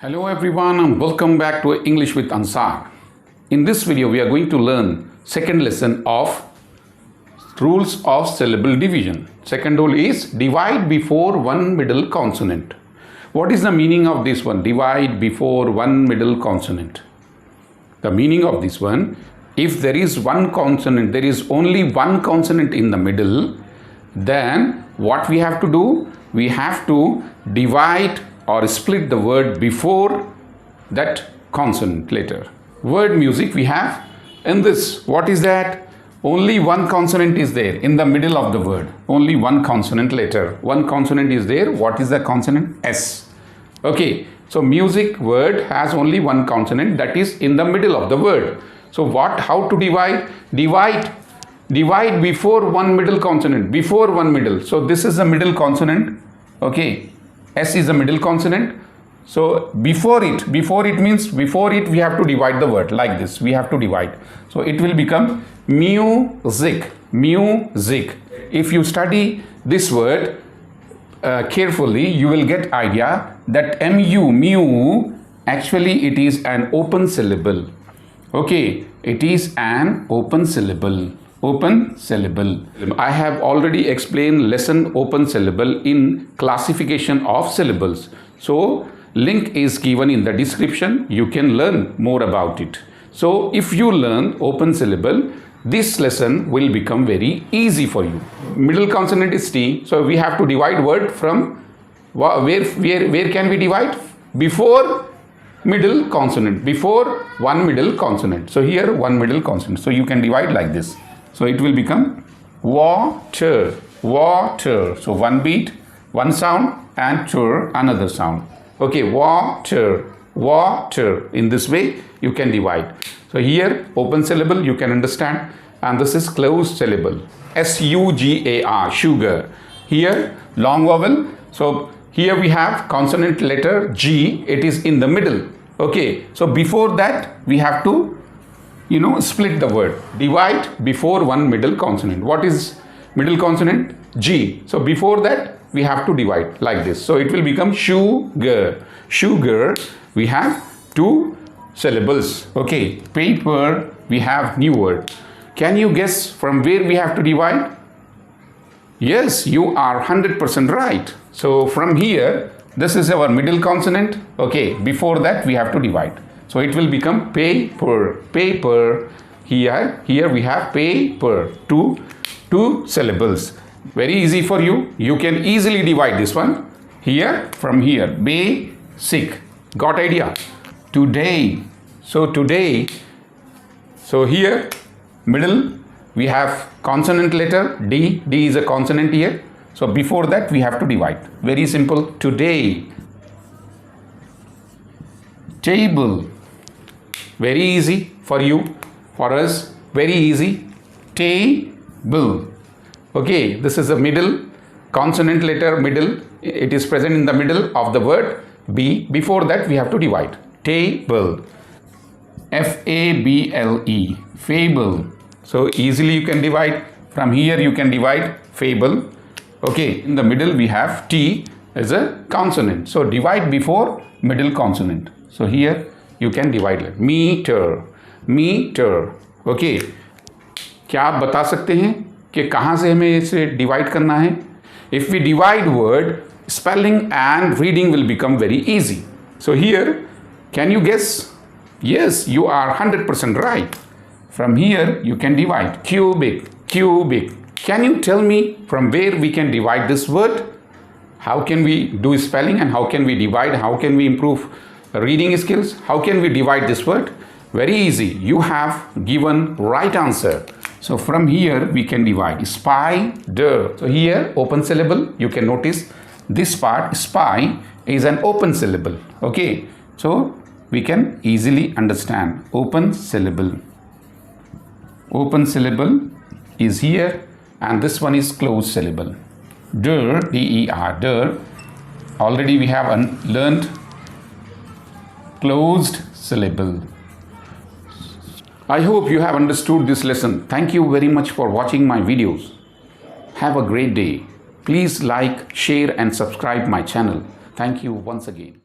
Hello everyone and welcome back to English with Ansar. In this video we are going to learn second lesson of rules of syllable division. Second rule is divide before one middle consonant. What is the meaning of this one? Divide before one middle consonant. The meaning of this one, if there is one consonant, there is only one consonant in the middle, then what we have to do? We have to divide or split the word before that consonant letter. Word music we have in this. What is that? Only one consonant is there in the middle of the word. Only one consonant letter. One consonant is there. What is the consonant? S. Okay. So music word has only one consonant that is in the middle of the word. So how to divide? Divide before one middle consonant. Before one middle. So this is the middle consonant. Okay. S is a middle consonant. So before it means before it we have to divide the word like this. We have to divide. So it will become music. Music. If you study this word carefully, you will get idea that mu, actually it is an open syllable. Okay, it is an open syllable. Open syllable. I have already explained lesson open syllable in classification of syllables. So link is given in the description. You can learn more about it. So if you learn open syllable, this lesson will become very easy for you. Middle consonant is T. So we have to divide word from where can we divide? Before middle consonant. Before one middle consonant. So here one middle consonant. So you can divide like this. So it will become water, water. So one beat, one sound, and tur, another sound. Okay, water, water. In this way, you can divide. So here, open syllable, you can understand. And this is closed syllable. S-U-G-A-R, sugar. Here, long vowel. So here we have consonant letter G. It is in the middle. Okay, so before that, we have to split the word. Divide before one middle consonant. What is middle consonant? G. So before that, we have to divide like this. So it will become sugar. Sugar, we have two syllables. Okay. Paper, we have new word. Can you guess from where we have to divide? Yes, you are 100% right. So from here, this is our middle consonant. Okay. Before that, we have to divide. So it will become paper, paper. Here we have paper, two syllables. Very easy for you. You can easily divide this one. Here, from here, basic. Got idea? Today. So today, so here, middle, we have consonant letter D. D is a consonant here. So before that, we have to divide. Very simple. Today. Table. Very easy for you, for us, very easy. Table. Okay, this is a middle consonant letter, middle. It is present in the middle of the word B. Before that, we have to divide. Table. F-A-B-L-E. Fable. So easily you can divide. From here you can divide fable. Okay, in the middle we have T as a consonant. So divide before middle consonant. So here you can divide like meter, meter. Okay. क्या आप बता सकते हैं कि कहाँ से हमें इसे divide करना है? If we divide word, spelling and reading will become very easy. So here, can you guess? Yes, you are 100% right. From here, you can divide cubic, cubic. Can you tell me from where we can divide this word? How can we do spelling and how can we divide? How can we improve reading skills? How can we divide this word? Very easy. You have given right answer. So from here we can divide spider. So here open syllable. You can notice this part spy is an open syllable. Okay. So we can easily understand open syllable. Open syllable is here and this one is closed syllable. Der, D-E-R, der. Already we have learned closed syllable. I hope you have understood this lesson. Thank you very much for watching my videos. Have a great day. Please like, share and subscribe my channel. Thank you once again.